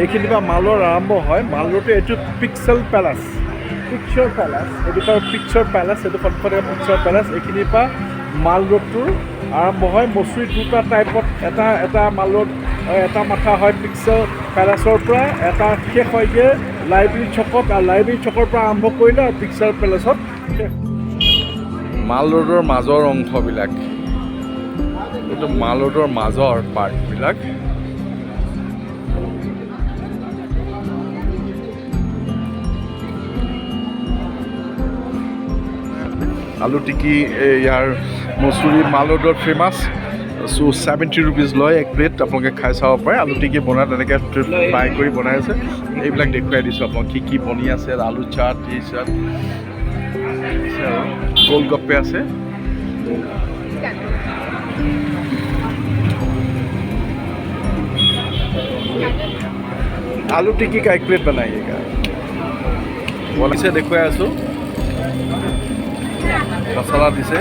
এইখিনিৰ পৰা মাল ৰোড আৰম্ভ হয়। মাল ৰোডটো এইটো পিক্সেল পেলাছ, পিকচাৰ পেলাছ, এইডোখৰ পিক্সাৰ পেলাছ, এইটো সন্মুখতে পিক্সাৰ পেলাছ। এইখিনিৰ পৰা মাল ৰোডটোৰ আৰম্ভ হয়। মছুৰী দুটা টাইপত, এটা মাল ৰোড এটা মাথা হয় পিক্সেল পেলাছৰ পৰা, এটা শেষ হয়গৈ লাইব্ৰেৰী চকত, আৰু লাইব্ৰেৰী চকৰ পৰা আৰম্ভ কৰিলে আৰু পিক্সাৰ পেলাছত শেষ। মাল ৰোডৰ মাজৰ অংশবিলাক, এইটো মাল ৰোডৰ মাজৰ পাৰ্টবিলাক। আলু টিকি ইয়াৰ মছুৰী মাল ৰোডত ফেমাছ। চ' 70 ৰুপিজ লয় এক প্লেট, আপোনালোকে খাই চাব পাৰে। আলু টিকি বনাই তেনেকৈ ফ্ৰাই কৰি বনাই আছে। এইবিলাক দেখুৱাই দিছোঁ আপোনাক কি কি বনি আছে। আলু চাট, এই চাট, গোলগপ্পে আছে। आलू टिक्की का एक प्लेट बनाइएगा। বনাইছে দেখুৱাই আছোঁ। মছলা দিছে।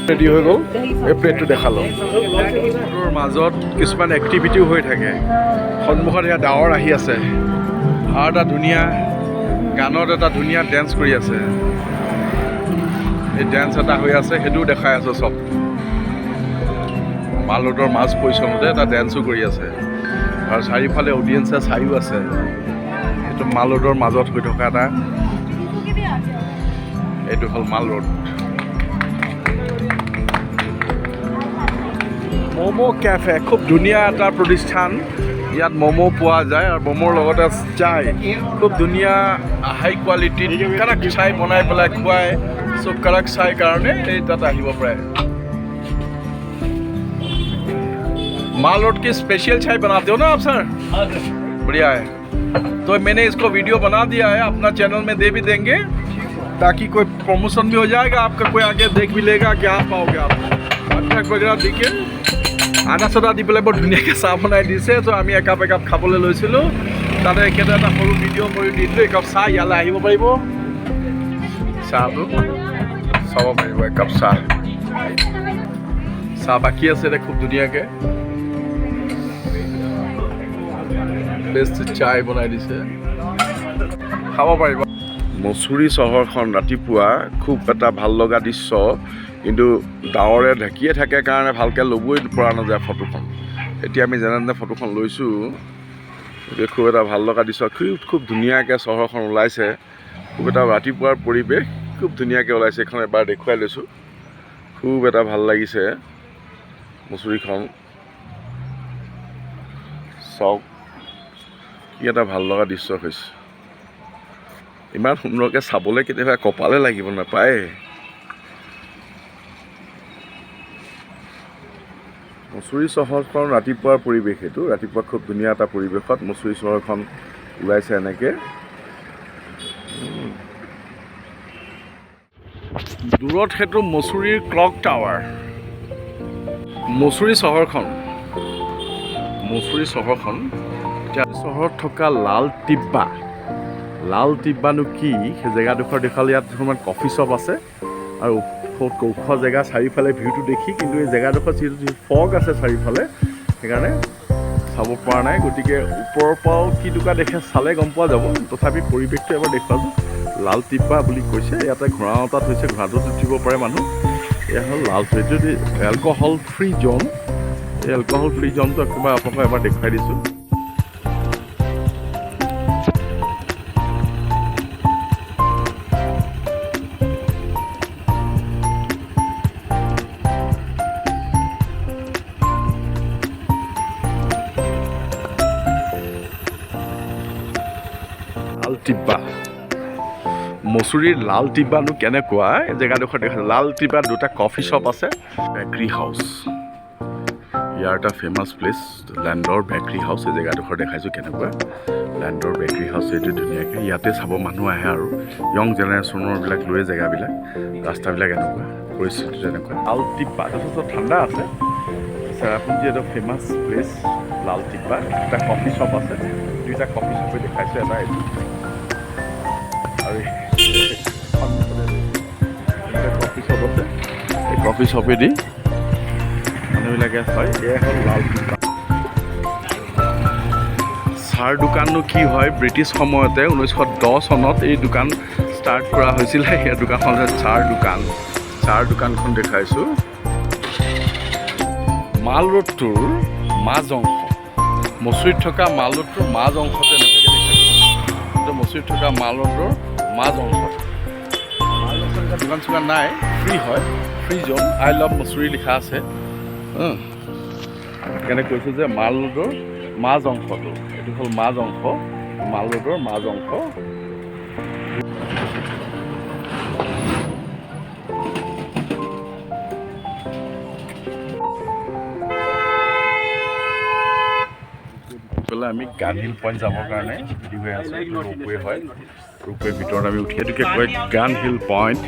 ৰেডি হৈ গ'ল। এই প্লেটটো দেখালোঁ। মাজত কিছুমান এক্টিভিটিও হৈ থাকে। সন্মুখত এয়া ডাৱৰ আহি আছে আৰু এটা ধুনীয়া গানত এটা ধুনীয়া ডেন্স কৰি আছে। এই ডেন্স এটা হৈ আছে, সেইটোও দেখাই আছোঁ। চব মাল ৰোডৰ মাজ পজিশ্যনতে এটা ডেন্সো কৰি আছে আৰু চাৰিওফালে অডিয়েঞ্চে চাইও আছে। এইটো মাল ৰোডৰ মাজত হৈ থকা এটা, এইটো হ'ল মাল ৰোড। ম'ম' কেফে, খুব ধুনীয়া এটা প্ৰতিষ্ঠান। ইয়াত ম'ম' পোৱা যায় আৰু ম'ম'ৰ লগতে চাই, খুব ধুনীয়া হাই কোৱালিটিত কাৰাক চাই বনাই পেলাই খুৱায়। চব কাৰাক চাই কাৰণে এই তাত আহিব পাৰে। माल रोड की स्पेशल चाय बनाते हो ना आप सर? हाँ सर। बढ़िया है। तो मैंने इसको वीडियो बना दिया है, अपना चैनल में दे भी देंगे ताकि कोई प्रमोशन भी हो जाएगा, आपका कोई आगे देख भी लेगा क्या पाओगे आप। अदरक वगैरह দি কে আদা চদা দি পেলাই বৰ ধুনীয়াকৈ চাহ বনাই দিছে। তো আমি একাপ খাবলৈ লৈছিলোঁ। তাতে একেটা এটা সৰু ভিডিঅ' কৰি দি দিলোঁ। একাপ চাহ ইয়ালৈ আহিব পাৰিব, চাহটো চাব পাৰিব। একাপ চাহ, চাহ বাকী আছে দে খুব ধুনীয়াকৈ বেষ্ট চাই বনাই দিছে, খাব পাৰিব। মছুৰী চহৰখন ৰাতিপুৱা খুব এটা ভাল লগা দৃশ্য, কিন্তু ডাৱৰে ঢাকিয়ে থাকে কাৰণে ভালকৈ ল'বই পৰা নাযায় ফটোখন। এতিয়া আমি যেনে তেনে ফটোখন লৈছোঁ। গতিকে খুব এটা ভাল লগা দৃশ্য, খুব ধুনীয়াকৈ চহৰখন ওলাইছে। খুব এটা ৰাতিপুৱাৰ পৰিৱেশ খুব ধুনীয়াকৈ ওলাইছে। এইখন এবাৰ দেখুৱাই লৈছোঁ। খুব এটা ভাল লাগিছে মছুৰীখন। চাওক কি এটা ভাল লগা দৃশ্য হৈছে। ইমান সুন্দৰকৈ চাবলৈ কেতিয়াবা কপালে লাগিব নাপায়। মছুৰী চহৰখন ৰাতিপুৱাৰ পৰিৱেশ এইটো। ৰাতিপুৱা খুব ধুনীয়া এটা পৰিৱেশত মছুৰী চহৰখন ওলাইছে এনেকৈ। দূৰত সেইটো মছুৰীৰ ক্লক টাৱাৰ। মছুৰী চহৰখন এতিয়া চহৰত থকা লাল টিব্বানো কি সেই জেগাডোখৰ দেখালে। ইয়াত কিছুমান কফি শ্বপ আছে আৰু ওখ জেগা, চাৰিওফালে ভিউটো দেখি। কিন্তু এই জেগাডোখৰত যিহেতু ফগ আছে চাৰিওফালে, সেইকাৰণে চাব পৰা নাই। গতিকে ওপৰৰ পৰাও কি টুকা দেখে চালে গম পোৱা যাব। তথাপি পৰিৱেশটো এবাৰ দেখুৱালোঁ। লাল টিব্বা বুলি কৈছে। ইয়াতে ঘোঁৰা এটাত হৈছে, ঘোঁৰাটোত উঠিব পাৰে মানুহ। এয়া হ'ল লাল এইটো এলকহল ফ্ৰী জ'ন। এই এলকহল ফ্ৰী জ'নটো একেবাৰে আপোনালোকক এবাৰ দেখুৱাই দিছোঁ। লাল টিব্বা, মছুৰীৰ লাল টিব্বানো কেনেকুৱা এই জেগাডোখৰ দেখা। লাল টিব্বাত দুটা কফি শ্বপ আছে, বেকাৰী হাউচ। ইয়াৰ এটা ফেমাছ প্লেচ লেণ্ডৰ বেকাৰী হাউচ। এই জেগাডোখৰ দেখাইছোঁ কেনেকুৱা। লেণ্ডৰ বেকাৰী হাউচ এইটো ধুনীয়াকৈ ইয়াতে চাব মানুহ আহে আৰু য়ং জেনেৰেশ্যনৰবিলাক লৈ জেগাবিলাক, ৰাস্তাবিলাক এনেকুৱা, পৰিস্থিতি তেনেকুৱা। লাল টিব্বা যথেষ্ট ঠাণ্ডা আছে। চেৰাপুঞ্জী এটা ফেমাছ প্লেচ লাল টিব্বা। এটা কফি শ্বপ আছে, দুইটা কফি শ্বপে দেখাইছোঁ। এটা এইটো আৰু কফি শ্বপেদি মানুহবিলাকে হয় এয়া হ'ল লাল টিপা চাহৰ দোকাননো কি হয় ব্ৰিটিছ সময়তে 1910 চনত এই দোকান ষ্টাৰ্ট কৰা হৈছিলে এই দোকানখন চাহৰ দোকানখন দেখাইছোঁ মাল ৰোডটোৰ মাজ অংশ মছুৰীত থকা মাল ৰোডটোৰ মাজ অংশতে এনেকৈ দেখাইছোঁ মছুৰীত থকা মাল ৰোডৰ মাজ অংশত দোকান চোকান নাই ফ্ৰী হয় free zone I love Mussoorie লিখা আছে সেইকাৰণে কৈছোঁ যে মাল ৰোডৰ মাজ অংশটো এইটো হ'ল মাজ অংশ মাল ৰোডৰ মাজ অংশ আমি গান্ধী পইণ্ট যাবৰ কাৰণে ৰেডি হৈ আছোঁ ৰোপৱে হয় ৰোপৱে ভিতৰত আমি উঠি এইটোকে কয় গান্ধী পইণ্ট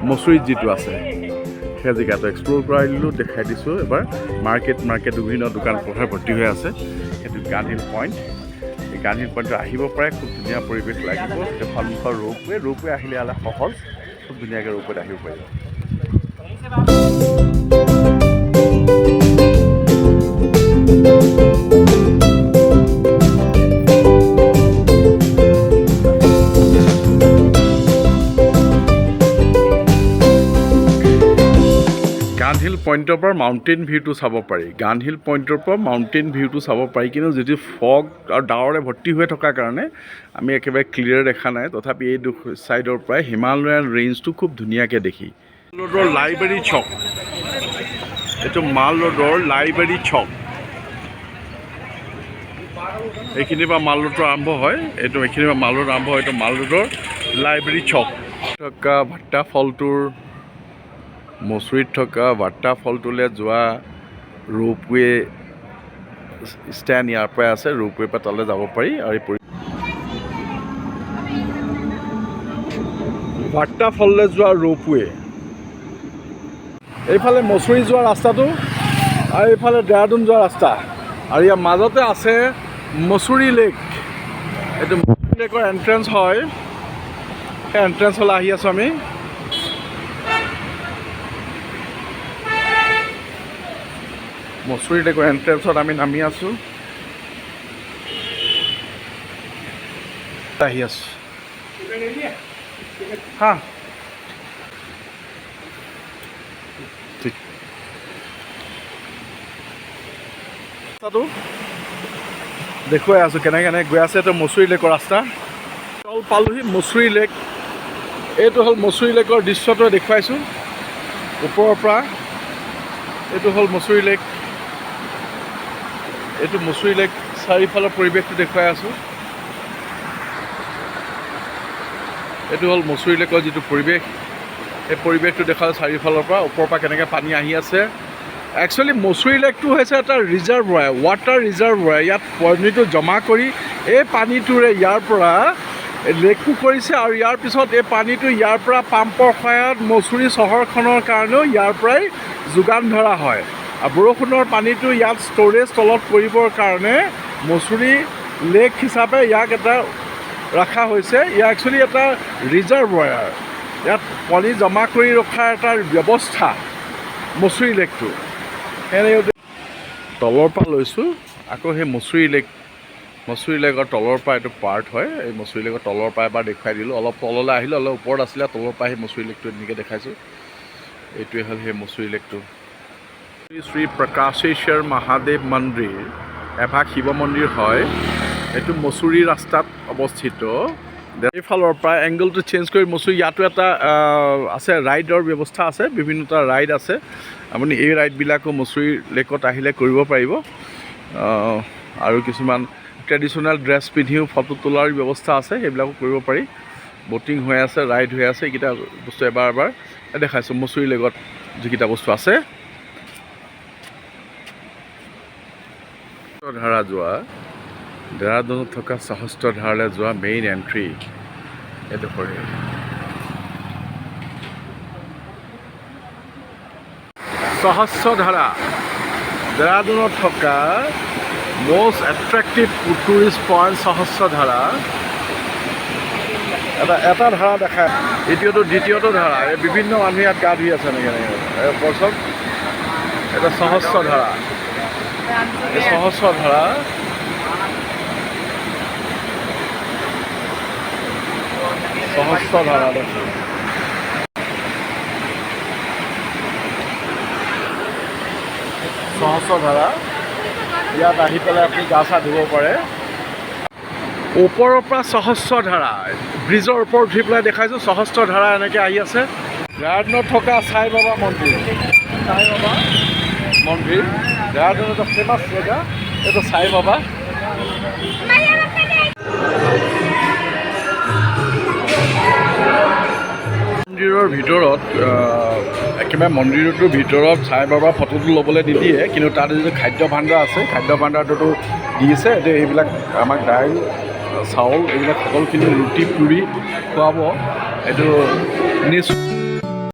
মছুৰীত যিটো আছে সেই জেগাটো এক্সপ্ল'ৰ কৰাই দিলোঁ দেখাই দিছোঁ এবাৰ মাৰ্কেট বিভিন্ন দোকান পোহাৰ ভৰ্তি হৈ আছে সেইটো গান্ধী পইণ্ট এই গান্ধী পইণ্টত আহিব পাৰে খুব ধুনীয়া পৰিৱেশ লাগিব সেইটো সন্মুখৰ ৰোপৱে আহিলে সহজ খুব ধুনীয়াকৈ ৰোপৱেত আহিব পাৰিব গান্ধী পইণ্টৰ পৰা মাউণ্টেইন ভিউটো চাব পাৰি গান্ধী পইণ্টৰ পৰা মাউণ্টেইন ভিউটো চাব পাৰি কিন্তু যিটো ফগ আৰু ডাৱৰে ভৰ্তি হৈ থকাৰ কাৰণে আমি একেবাৰে ক্লিয়াৰ দেখা নাই তথাপি এই ছাইডৰ পৰাই হিমালয়ান ৰেঞ্জটো খুব ধুনীয়াকৈ দেখি ৰোডৰ লাইব্ৰেৰী চক এইটো মাল ৰোডৰ লাইব্ৰেৰী চক এইখিনিৰ পৰা মাল ৰোডটো আৰম্ভ হয় এইখিনিৰ পৰা মাল ৰোড আৰম্ভ হয় এইটো মাল ৰোডৰ লাইব্ৰেৰী চক থকা ভাট্টা ফলটোৰ মছুৰীত থকা ৱাটাৰফলটোলৈ যোৱা ৰোপৱে ষ্টেণ্ড ইয়াৰ পৰাই আছে ৰোপৱে পৰা তালৈ যাব পাৰি আৰু ৱাটাৰফললৈ যোৱা ৰোপৱে এইফালে মছুৰী যোৱা ৰাস্তাটো আৰু এইফালে দেহৰাদুন যোৱা ৰাস্তা আৰু ইয়াৰ মাজতে আছে মছুৰী লেক এইটো মছুৰী লেকৰ এণ্ট্ৰেঞ্চ হয় সেই এণ্ট্ৰেঞ্চলৈ আহি আছোঁ আমি মছুৰী লেকৰ এণ্ট্ৰেঞ্চত আমি নামি আছোঁ আহি আছোঁ হা ঠিক ৰাস্তাটো দেখুৱাই আছোঁ কেনেকৈ গৈ আছে এইটো মছুৰী লেকৰ ৰাস্তা পালোহি মছুৰী লেক এইটো হ'ল মছুৰী লেকৰ দৃশ্যটো দেখুৱাইছোঁ ওপৰৰ পৰা এইটো হ'ল মছুৰী লেক এইটো মছুৰী লেক চাৰিওফালৰ পৰিৱেশটো দেখুৱাই আছোঁ এইটো হ'ল মছুৰী লেকৰ যিটো পৰিৱেশ এই পৰিৱেশটো দেখাওঁ চাৰিওফালৰ পৰা ওপৰৰ পৰা কেনেকৈ পানী আহি আছে একচুৱেলি মছুৰী লেকটো হৈছে এটা ৰিজাৰ্ভয়াৰ ৱাটাৰ ৰিজাৰ্ভয়াৰ ইয়াত পানীটো জমা কৰি এই পানীটোৰে ইয়াৰ পৰা লেকটো কৰিছে আৰু ইয়াৰ পিছত এই পানীটো ইয়াৰ পৰা পাম্পৰ সহায়ত মছুৰী চহৰখনৰ কাৰণেও ইয়াৰ পৰাই যোগান ধৰা হয় আৰু বৰষুণৰ পানীটো ইয়াত ষ্ট'ৰেজ তলত কৰিবৰ কাৰণে মছুৰী লেক হিচাপে ইয়াক এটা ৰখা হৈছে ইয়াক একচুৱেলি এটা ৰিজাৰ্ভয়াৰ ইয়াত পানী জমা কৰি ৰখাৰ এটা ব্যৱস্থা মছুৰী লেকটো সেনেকৈ তলৰ পৰা লৈছোঁ আকৌ সেই মছুৰী লেকৰ তলৰ পৰা এইটো পাৰ্ট হয় এই মছুৰী লেকৰ তলৰ পৰা এবাৰ দেখুৱাই দিলোঁ অলপ তললৈ আহিলোঁ অলপ ওপৰত আছিলে তলৰ পৰা সেই মছুৰী লেকটো এনেকৈ দেখাইছোঁ এইটোৱে হ'ল সেই মছুৰী লেকটো শ্ৰী প্ৰকাশেশ্বৰ মহাদেৱ মন্দিৰ এভাগ শিৱ মন্দিৰ হয় এইটো মছুৰী ৰাস্তাত অৱস্থিত এইফালৰ পৰা এংগলটো চেঞ্জ কৰি মছুৰী ইয়াতো এটা আছে ৰাইডৰ ব্যৱস্থা আছে বিভিন্নটা ৰাইড আছে আপুনি এই ৰাইডবিলাকো মছুৰী লেকত আহিলে কৰিব পাৰিব আৰু কিছুমান ট্ৰেডিশ্যনেল ড্ৰেছ পিন্ধিও ফটো তোলাৰ ব্যৱস্থা আছে সেইবিলাকো কৰিব পাৰি ব'টিং হৈ আছে ৰাইড হৈ আছে এইকেইটা বস্তু এবাৰ দেখাইছোঁ মছুৰী লেকত যিকেইটা বস্তু আছে ধাৰা যোৱা দেহৰাদুনত থকা সহস্ৰধাৰালৈ যোৱা মেইন এণ্ট্ৰি এইডোখৰে সহস্ৰধাৰা দেহৰাদুনত থকা মষ্ট এট্ৰেক্টিভ টুৰিষ্ট পইণ্ট সহস্ৰধাৰা এটা ধাৰা দেখায়, দ্বিতীয়টো ধাৰা। এই বিভিন্ন মানুহে ইয়াত গা ধুই আছে এনেকৈ ওপৰত এটা সহস্ৰ ধাৰা, এই সহস্ৰ ধাৰা দেখোন। সহস্ৰ ধাৰা, ইয়াত আহি পেলাই আপুনি গা চা ধুব পাৰে। ওপৰৰ পৰা সহস্ৰ ধাৰা, ব্ৰিজৰ ওপৰত উঠি পেলাই দেখাইছোঁ সহস্ৰ ধাৰা এনেকৈ আহি আছে। দেহৰাদুনত থকা সাই বাবা মন্দিৰ, দেহৰাদুনৰ এটা ফেমাছ জেগা, এইটো সাই বাবা। মন্দিৰৰ ভিতৰত একেবাৰে মন্দিৰটোৰ ভিতৰত সাই বাবাৰ ফটোটো ল'বলৈ নিদিয়ে, কিন্তু তাত যিটো খাদ্য ভাণ্ডাৰ আছে, খাদ্য ভাণ্ডাৰটোতো দিছে। এতিয়া এইবিলাক আমাক দাইল চাউল এইবিলাক সকলোখিনি ৰুটি পুৰি খুৱাব। এইটো